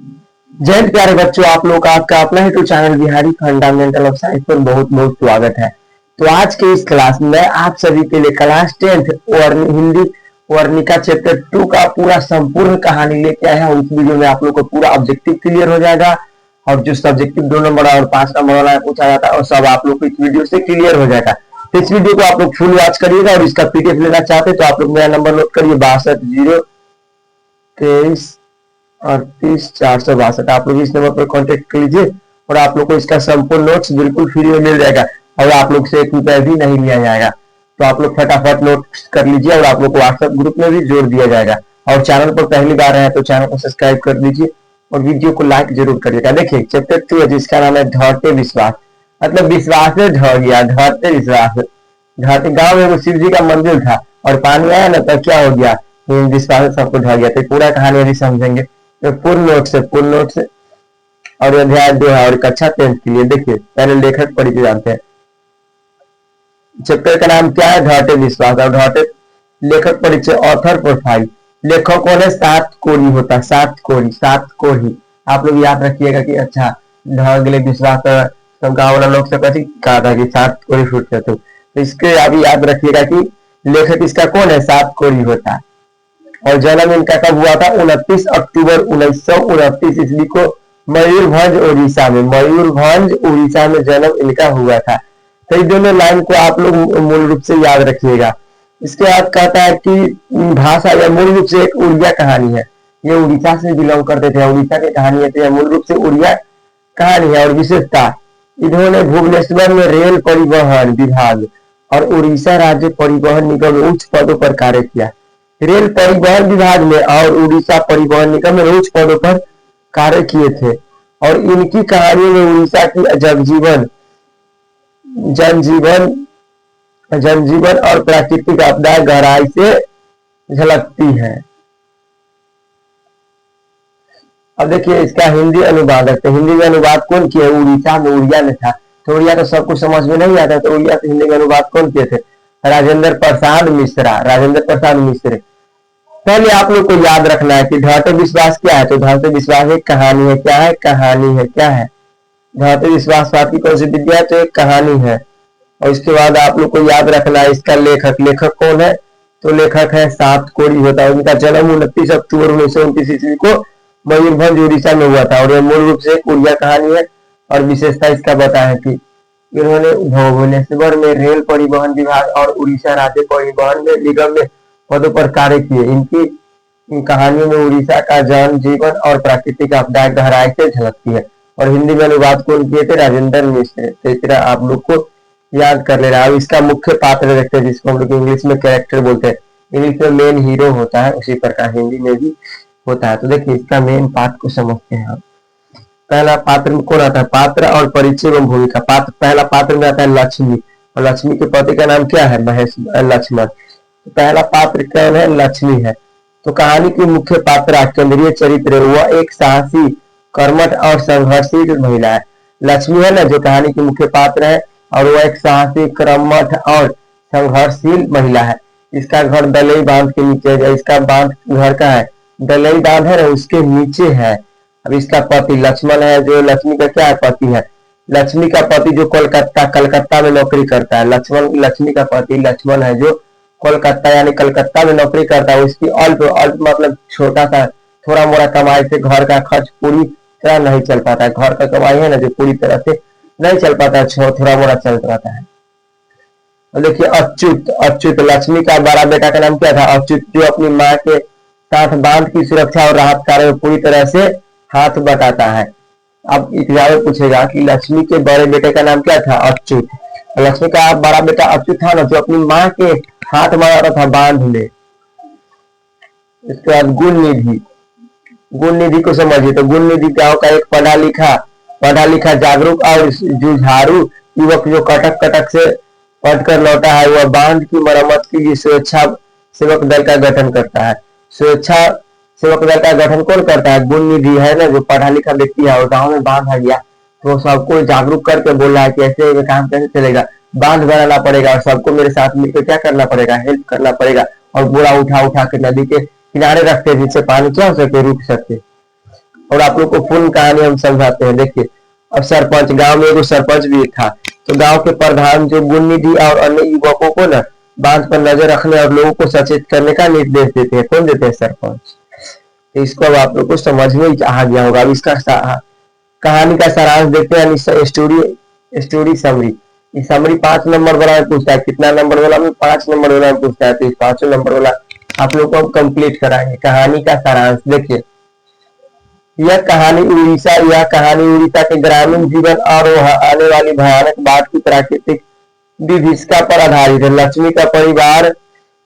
जय हिंद प्यारे बच्चों, आप लोग का आपका अपना YouTube channel Bihari fundamental of science पर बहुत बहुत स्वागत है। तो आज के इस क्लास में आप सभी के लिए क्लास 10th और हिंदी वर्णिका चैप्टर 2 का पूरा संपूर्ण कहानी लेके आया हूँ। इस वीडियो में आप लोग को पूरा ऑब्जेक्टिव क्लियर हो जाएगा और जो सब्जेक्टिव 2 नंबर और 5 नंबर वाला पूछा जाता है और सब आप लोग को इस वीडियो से क्लियर हो जाएगा। तो इस वीडियो को आप लोग फुल वॉच करिएगा और इसका पीडीएफ लेना चाहते तो आप लोग मेरा नंबर नोट करिए 62 023 462। आप लोग इस नंबर पर कांटेक्ट कर लीजिए और आप लोग को इसका संपूर्ण नोट्स बिल्कुल फ्री में मिल जाएगा और आप लोग से 1 रुपया भी नहीं लिया जाएगा। तो आप लोग फटाफट नोट्स कर लीजिए और आप लोग को व्हाट्सएप ग्रुप में भी जोड़ दिया जाएगा। और चैनल पर पहली बार है तो चैनल को सब्सक्राइब कर दीजिए और वीडियो को लाइक जरूर करिएगा। देखिए चैप्टर 2 है जिसका नाम है ढहते विश्वास, मतलब विश्वास से ढह गया, ढहते विश्वास। ढहते गाँव में वो शिव जी का मंदिर था और पानी आया ना तो क्या हो गया, विश्वास से सबको ढह गया। तो पूरा कहानी अभी समझेंगे तो पूर्ण नोट से और अध्याय 2 है और कक्षा 10 के लिए। देखिए पहले लेखक परिचय जानते हैं। चैप्टर का नाम क्या है, ढहते विश्वास। और ढहते लेखक परिचय, ऑथर प्रोफाइल। लेखक कौन है, सात कोरी होता है, सात कोरी। आप लोग याद रखिएगा कि अच्छा ढह गए विश्वास, सब गाँव वाला लोग से कहा था कि 7 कोरी फूटते। तो इसके अभी याद रखिएगा कि लेखक इसका कौन है, 7 कोरी होता है। और जन्म इनका कब हुआ था, 29 अक्टूबर 1929 ईस्वी को मयूरभंज उड़ीसा में जन्म इनका हुआ था। तो ये दोनों लाइन को आप लोग मूल रूप से याद रखिएगा। इसके बाद कहता है कि भाषा, या मूल रूप से एक उड़िया कहानी है। ये उड़ीसा से बिलोंग करते थे, उड़ीसा की कहानी है, तो यह मूल रूप से उड़िया कहानी है। और विशेषता, इन्होंने भुवनेश्वर में रेल परिवहन विभाग और उड़ीसा राज्य परिवहन निगम में उच्च पदों पर कार्य किया। रेल परिवहन विभाग में और उड़ीसा परिवहन निगम में उच्च पदों पर कार्य किए थे। और इनकी कहानी में उड़ीसा की जनजीवन और प्राकृतिक आपदाएं गहराई से झलकती है। अब देखिए इसका हिंदी अनुवाद है। तो हिंदी में अनुवाद कौन किया, उड़ीसा में उड़िया में था तो उड़िया तो सबको समझ में नहीं आता, तो उड़िया से हिंदी में अनुवाद कौन किए थे, राजेंद्र प्रसाद मिश्र। पहले आप लोग को याद रखना है कि ढहते विश्वास क्या है। तो ढहते विश्वास एक कहानी है। क्या है, ढहते विश्वासवाद की कौन सी विद्या है, तो एक कहानी है। और इसके बाद आप लोग को याद रखना है इसका लेखक कौन है, तो लेखक है सात कोरी होता है। उनका जन्म 29 अक्टूबर 1929 ईस्वी को मयूरभंज उड़ीसा में हुआ था और यह मूल रूप से एक उड़िया कहानी है। और विशेषता इसका बताया कि इन्होंने भुवनेश्वर में रेल परिवहन विभाग और उड़ीसा राज्य परिवहन निगम में पदों पर कार्य किए। इनकी इन कहानियों में उड़ीसा का जन जीवन और प्राकृतिक आपदाएं गहराई से झलकती है। और हिंदी में अनुवाद कौन किए थे, राजेंद्र मिश्र। तो इस तरह आप लोग को याद कर लेना। अब इसका मुख्य पात्र देखते हैं जिसको हम लोग इंग्लिश में कैरेक्टर बोलते हैं। इंग्लिश में मेन हीरो होता है, उसी प्रकार हिंदी में भी होता है। तो देखिए इसका मेन पात्र को समझते हैं हम। पहला पात्र में कौन आता है, पात्र और परिचय एवं भूमिका। पहला पात्र में आता है लक्ष्मी, और लक्ष्मी के पति का नाम क्या है, महेश लक्ष्मण। पहला पात्र कौन है, लक्ष्मी है। तो कहानी की मुख्य पात्र केंद्रीय चरित्र वह एक साहसी, कर्मठ और संघर्षशील महिला है। लक्ष्मी है ना जो कहानी की मुख्य पात्र है और वह एक साहसी, कर्मठ और संघर्षशील महिला है। इसका घर दलई बांध के नीचे है। इसका बांध घर का है, दलई बांध है ना उसके नीचे है। अब इसका पति लक्ष्मण है, जो लक्ष्मी का क्या है, पति है। लक्ष्मी का पति जो कलकत्ता में नौकरी करता है। लक्ष्मी का पति लक्ष्मण है जो कोलकाता यानी कलकत्ता में नौकरी करता है। उसकी अल्प मतलब छोटा सा थोड़ा मोड़ा कमाई से घर का खर्च पूरी तरह नहीं चल पाता है। घर का कमाई है ना जो पूरी तरह से नहीं चल पाता है, थोड़ा मोड़ा चल पाता है। और देखिए अच्युत लक्ष्मी का बड़ा बेटा का नाम क्या था, अच्युत, जो अपनी माँ के साथ बांध की सुरक्षा और राहत कार्य में पूरी तरह से हाथ बटाता है। अब एग्जाम में पूछेगा कि लक्ष्मी के बड़े बेटे का नाम क्या था, अच्युत। लक्ष्मी का बड़ा बेटा अच्युत था ना जो अपनी माँ के हाथ मारा था बांध में। इसके बाद गुण निधि को समझिए। तो गुण निधि गांव का एक पढ़ा लिखा जागरूक और जुझारू युवक जो कटक से पढ़कर लौटा है। वह बांध की मरम्मत के लिए स्वेच्छा सेवक दल का गठन करता है। स्वेच्छा सेवक दल का गठन कौन करता है, गुण निधि है ना जो पढ़ा लिखा व्यक्ति है और गाँव में बांध आ गया तो सबको जागरूक करके बोल रहा है कि ऐसे काम कैसे चलेगा, बांध बनाना पड़ेगा और सबको मेरे साथ मिलकर क्या करना पड़ेगा, हेल्प करना पड़ेगा। और बोरा उठा के नदी के किनारे रखते जिससे पानी क्या हो सके, रुक सके। और आप लोग को पूर्ण कहानी हम समझाते हैं। देखिए, अब सरपंच, गांव में एगो सरपंच भी था। तो गांव के प्रधान जो गुणनिधि और अन्य युवकों को ना बांध पर नजर रखने और लोगों को सचेत करने का निर्देश देते हैं। कौन देते हैं? सरपंच। तो इसको अब आप लोग को समझ में आ गया होगा। अब इसका कहानी का सारांश देखते हैं। Story summary. ये समरी 5 नंबर वाला में पूछता है। कितना नंबर वाला में? 5 नंबर वाला में पूछता है। तो 5 नंबर वाला आप लोग को हम कंप्लीट कराएंगे। कहानी का सारांश देखिए, यह कहानी उड़ीसा के ग्रामीण जीवन और वहां आने वाली भयानक बाढ़ की प्राकृतिक विभीषिका पर आधारित है। लक्ष्मी का परिवार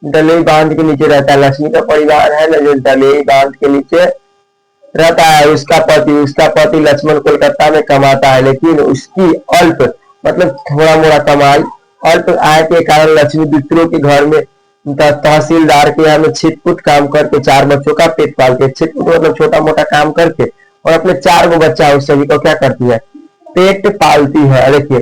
दलेई बांध के नीचे रहता है। लक्ष्मी का परिवार है ना जो दलेई बांध के नीचे रहता है। उसका पति लक्ष्मण कोलकाता में कमाता है, लेकिन उसकी अल्प मतलब थोड़ा मोड़ा कमाई, अल्प आय के कारण लक्ष्मी दूसरों के घर में तहसीलदार के यहाँ में छिटपुट काम करके 4 बच्चों का पेट पालती है। छिटपुट मतलब छोटा मोटा काम करके और अपने 4 गो बच्चा उस सभी को क्या करती है? पेट पालती है। देखिए,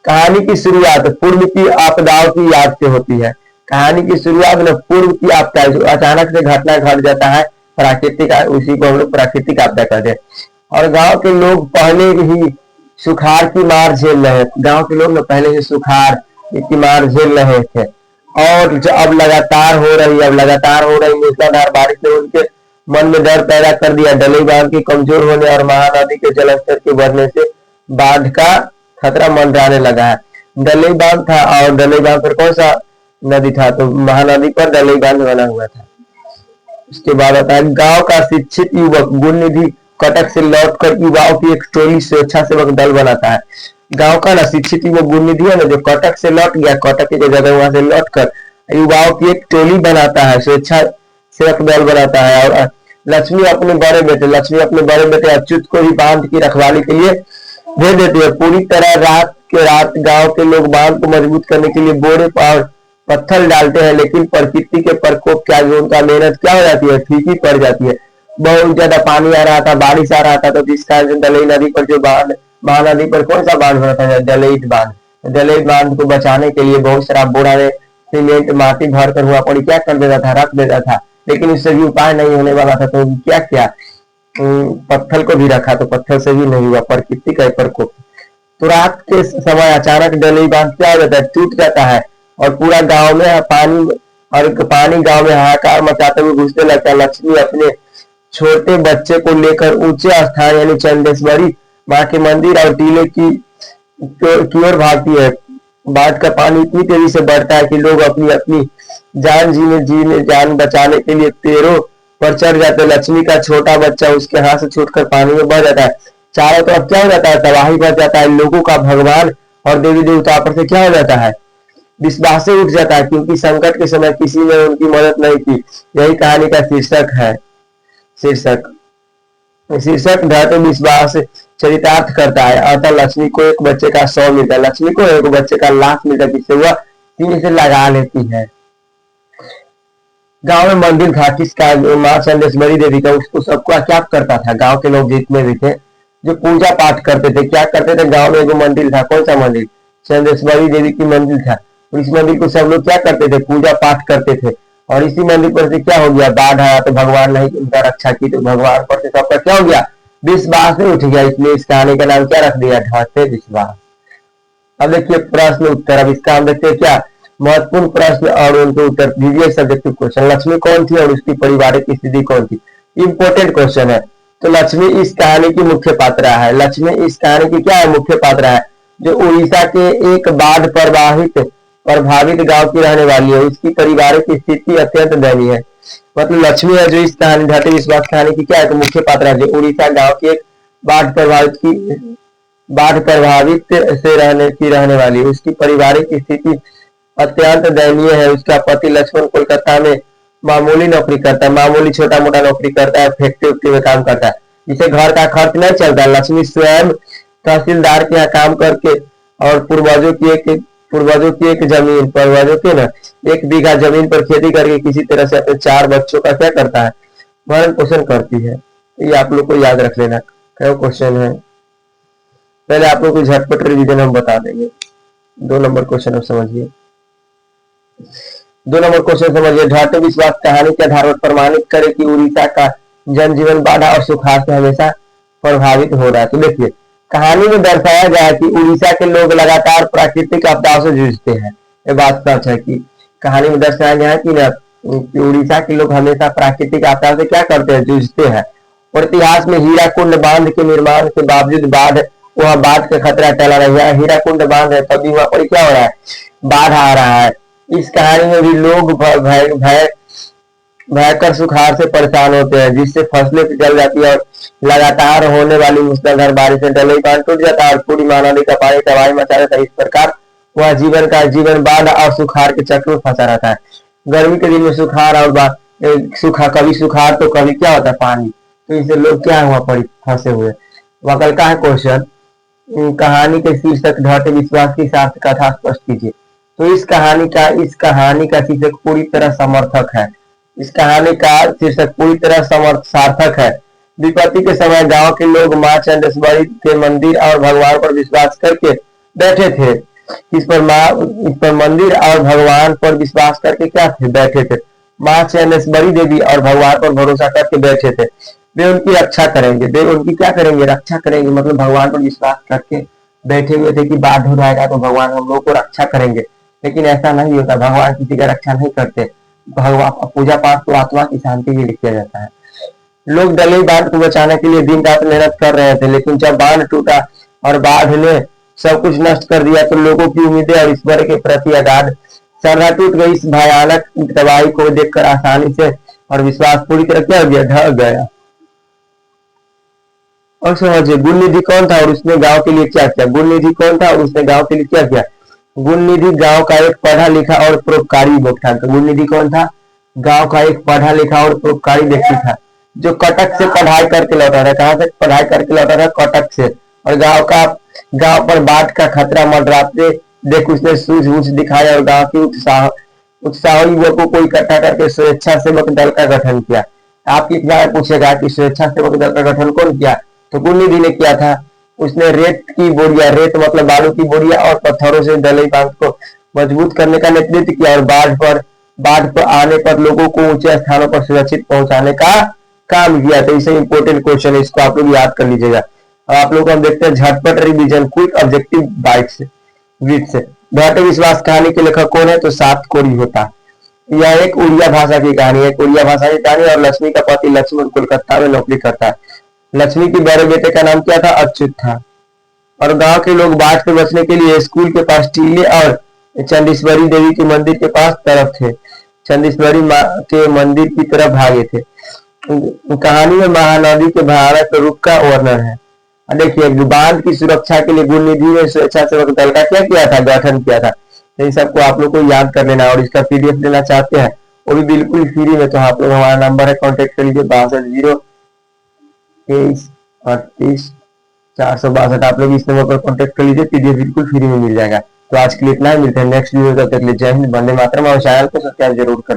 कहानी की शुरुआत पूर्व की आपदाओं की याद से होती है। कहानी की शुरुआत में पूर्व की आपदा, जो अचानक से घटना घट जाता है, प्राकृतिक, उसी को हम लोग प्राकृतिक आपदा कहते हैं। और गांव के लोग पहले ही सुखाड़ की मार झेल रहे थे। गांव के लोग पहले से सुखाड़ की मार झेल रहे थे और जो अब लगातार हो रही मूसलाधार बारिश ने उनके मन में डर पैदा कर दिया। दलेई बांध के कमजोर होने और महानदी के जलस्तर के बढ़ने से बाढ़ का खतरा मंडराने लगा है। दलेई बांध था और दलेई बांध पर कौन सा नदी था? तो महानदी पर दलेई बांध बना हुआ था। उसके बाद आता है, गांव का शिक्षित युवक गुणनिधि कटक से लौटकर युवाओं की एक टोली स्वेच्छासेवक दल बनाता है। गांव का ना शिक्षित युवक गुणनिधि है ना जो कटक से लौट गया, कटक की जगह वहां से लौटकर युवाओं की एक टोली बनाता है, स्वेच्छासेवक दल बनाता है। और लक्ष्मी अपने बड़े बेटे अच्युत को भी बांध की रखवाली के लिए भेज देती है। पूरी तरह रात गांव के लोग बांध को मजबूत करने के लिए बोरे और पत्थर डालते हैं, लेकिन प्रकृति के प्रकोप क्या जो उनका मेहनत क्या हो जाती है? फीकी पड़ जाती है। बहुत ज्यादा पानी आ रहा था, बारिश आ रहा था, तो जिस कारण दलेई नदी पर जो बांध, महानदी पर कौन सा बांध बना था? दलेई बांध। दलेई बांध को बचाने के लिए बहुत सारा बोरा में सीमेंट माटी भर कर हुआ पड़ी क्या कर देता था? रख देता था। लेकिन उससे भी उपाय नहीं होने वाला था, तो क्या किया? पत्थर को भी रखा, तो पत्थर से भी नहीं हुआ। प्रकृति का प्रकोप। तो रात के समय अचानक दलेई बांध क्या हो जाता है? टूट जाता है और पूरा गांव में पानी गांव में हाहाकार मचाते हुए घुसने लगता है। लक्ष्मी अपने छोटे बच्चे को लेकर ऊंचे स्थान यानी चंदेश्वरी माँ के मंदिर और टीले की ओर भागती है। बाढ़ का पानी इतनी तेजी से बढ़ता है कि लोग अपनी अपनी जान बचाने के लिए पेड़ों पर चढ़ जाते हैं। लक्ष्मी का छोटा बच्चा उसके हाथ से छूटकर पानी में बह जाता है। चारों तरफ क्या हो जाता है? तबाही बढ़ जाता है। लोगों का भगवान और देवी देवता पर से क्या हो जाता है? विश्वास से उठ जाता है, क्योंकि संकट के समय किसी ने उनकी मदद नहीं की। यही कहानी का शीर्षक है। शीर्षक धैर्य विश्वास चरितार्थ करता है। अतः लक्ष्मी को एक बच्चे का 100 मिलता है, लक्ष्मी को एक बच्चे का 1,00,000 मिलता है, जिससे वह 3 से लगा लेती है। गांव में मंदिर था किसका? माँ चंदेश्वरी देवी का। उसको सबको क्या करता था? गांव के लोग जितने भी थे जो पूजा पाठ करते थे, क्या करते थे? गांव में एगो मंदिर था। कौन सा मंदिर? चंदेश्वरी देवी की मंदिर था। और इस मंदिर को सब लोग क्या करते थे? पूजा पाठ करते थे। और इसी मंदिर पर से क्या हो गया? बाढ़ आया तो भगवान नहीं उनका रक्षा की, तो भगवान पर से सबका क्या हो गया? विश्वास नहीं उठ गया। इसलिए इस कहानी का नाम क्या रख दिया? ढांढते विश्वास। अब देखिए प्रश्न उत्तर। अब इसका हम देखते हैं क्या महत्वपूर्ण प्रश्न और उनके उत्तर। दीजिए सब्जेक्टिव क्वेश्चन। लक्ष्मी कौन थी और उसकी पारिवारिक स्थिति कौन थी? इंपोर्टेंट क्वेश्चन है। तो लक्ष्मी इस कहानी की मुख्य पात्र है। लक्ष्मी इस कहानी की क्या है? मुख्य पात्र है, जो उड़ीसा के एक बाढ़ प्रभावित गांव की रहने वाली है। उसकी पारिवारिक स्थिति अत्यंत दयनीय है। मतलब लक्ष्मी है जो इस कहानी ढांढते विश्वास कहानी की क्या है? तो मुख्य पात्र है, जो उड़ीसा गांव की एक बाढ़ प्रभावित से रहने वाली है। उसकी पारिवारिक स्थिति अत्यंत दयनीय है। उसका पति लक्ष्मण कोलकाता में मामूली नौकरी करता है, मामूली छोटा मोटा नौकरी करता है, फैक्ट्री में काम करता है, जिसे घर का खर्च नहीं चलता। लक्ष्मी स्वयं तहसीलदार के यहाँ काम करके और पूर्वजों की एक बीघा जमीन पर खेती करके किसी तरह से अपने 4 बच्चों का क्या करता है? भरण पोषण करती है। ये आप लोग को याद रख लेना। क्या क्वेश्चन है? पहले आप लोग को झटपट रिवीजन हम बता देंगे। 2 नंबर क्वेश्चन अब समझिए। 2 नंबर क्वेश्चन समझिए। ढांढते विश्वास कहानी के आधार पर प्रमाणित करे कि उड़ीसा का जनजीवन बाढ़ और सुखाड़ से हमेशा प्रभावित हो रहा है। तो देखिए कहानी में दर्शाया गया है कि उड़ीसा के लोग लगातार प्राकृतिक आपदाओं से जूझते हैं। ये बात सच है कि कहानी में दर्शाया गया है कि उड़ीसा के लोग हमेशा प्राकृतिक आपदाओं से क्या करते हैं, जूझते हैं। और इतिहास में हीराकुंड बांध के निर्माण के बावजूद वहाँ बाढ़ का खतरा टला नहीं है। हीराकुंड बांध है तभी वहां पर क्या हो रहा है, बाढ़ आ रहा है। इस कहानी में भी लोग भयंकर सुखाड़ से परेशान होते हैं, जिससे फसलें जल जाती है और लगातार होने वाली मूसलाधार बारिश से डलई बांध टूट जाता है और पूरी महानदी का पानी तबाही मचा देता है। इस प्रकार वह जीवन बाढ़ और सुखाड़ के चक्र में फंसा रहता है। गर्मी के दिन में सुखाड़ और कभी सुखाड़ तो कभी क्या होता है, पानी। तो इससे लोग क्या हुआ पड़ी फंसे हुए। वकल का है क्वेश्चन, कहानी के शीर्षक ढाटे विश्वास की सार्थ कथा स्पष्ट कीजिए। तो इस कहानी का शीर्षक पूरी तरह समर्थक है। इस कहानी का शीर्षक पूरी तरह सार्थक है। विपत्ति के समय गांव के लोग मां चंदेश्वरी के मंदिर और भगवान पर विश्वास करके बैठे थे। इस पर मंदिर और भगवान पर विश्वास करके क्या थे, बैठे थे। मां चंदेश्वरी देवी और भगवान पर भरोसा करके बैठे थे। वे उनकी रक्षा करेंगे, वे उनकी क्या करेंगे, रक्षा करेंगे। मतलब भगवान पर विश्वास करके बैठे हुए थे कि बाढ़ हो जाएगा तो भगवान हम लोग को रक्षा करेंगे। लेकिन ऐसा नहीं होता, भगवान किसी का रक्षा नहीं करते। भगवान पूजा पाठ तो आत्मा की शांति के लिए किया जाता है। लोग दलई बांध को बचाने के लिए दिन रात मेहनत कर रहे थे, लेकिन जब बांध टूटा और बाढ़ ने सब कुछ नष्ट कर दिया तो लोगों की उम्मीदें और ईश्वर के प्रति अगाध श्रद्धा टूट गई। इस भयानक तबाही को देखकर आसानी से और विश्वास पूरी तरह क्या हो गया, ढह गया। और समझिए गुणनिधि कौन था और उसने गांव के लिए क्या किया। गुणनिधि कौन था और उसने गांव के लिए क्या किया। गुणनिधि गांव का एक पढ़ा लिखा और परोपकारी युवक था। तो गुणनिधि कौन था, गांव का एक पढ़ा लिखा और परोपकारी व्यक्ति था, जो कटक से पढ़ाई करके लौटा था। कहां से पढ़ाई करके लौटा था, कटक से। और गांव पर बाढ़ का खतरा मंडराते देख उसने सूझबूझ दिखाया और गांव की उत्साह युवकों को इकट्ठा करके स्वेच्छा सेवक दल का गठन किया। आपकी एग्जाम पूछेगा कि स्वेच्छा सेवक दल का गठन कौन किया, तो गुणनिधि ने किया था। उसने रेत मतलब बालू की बोरिया और पत्थरों से दलई बांध को मजबूत करने का नेतृत्व किया और बाढ़ पर आने पर लोगों को ऊंचे स्थानों पर सुरक्षित पहुंचाने का काम किया। तो इसे इंपोर्टेंट क्वेश्चन है, इसको आप लोग याद कर लीजिएगा। आप लोग हम देखते हैं झटपट रिवीजन, क्विक ऑब्जेक्टिव विथ से। ढाटे विश्वास कहानी के लेखक कौन है, तो सात कोरी होता। यह एक उड़िया भाषा की कहानी है, उड़िया भाषा की कहानी। और लक्ष्मी का पति लक्ष्मण कोलकाता में नौकरी करता है। लक्ष्मी के बड़े बेटे का नाम क्या था, अच्युत था। और गांव के लोग बाढ़ से बचने के लिए स्कूल के पास टीले और चंदेश्वरी देवी के मंदिर के पास तरफ थे, चंदेश्वरी माँ के मंदिर की तरफ भागे थे। कहानी में महानदी के भयानक रूप का वर्णन है। देखिए बांध की सुरक्षा के लिए गुणनिधि ने स्वेच्छा सेवक दल का क्या किया था, गठन किया था। इन सबको आप लोग को याद कर लेना। और इसका पीडीएफ लेना चाहते हैं वो भी बिल्कुल फ्री में, तो आप लोग हमारा नंबर है, कॉन्टेक्ट कर लीजिए 62 23 38 462। आप लोग इस नंबर पर कॉन्टेक्ट कर लीजिए, पीडीएफ बिल्कुल फ्री में मिल जाएगा। तो आज के लिए इतना ही, मिलते हैं नेक्स्ट वीडियो। तब तक के लिए जय हिंद, वंदे मातरम। और चैनल को सब्सक्राइब जरूर कर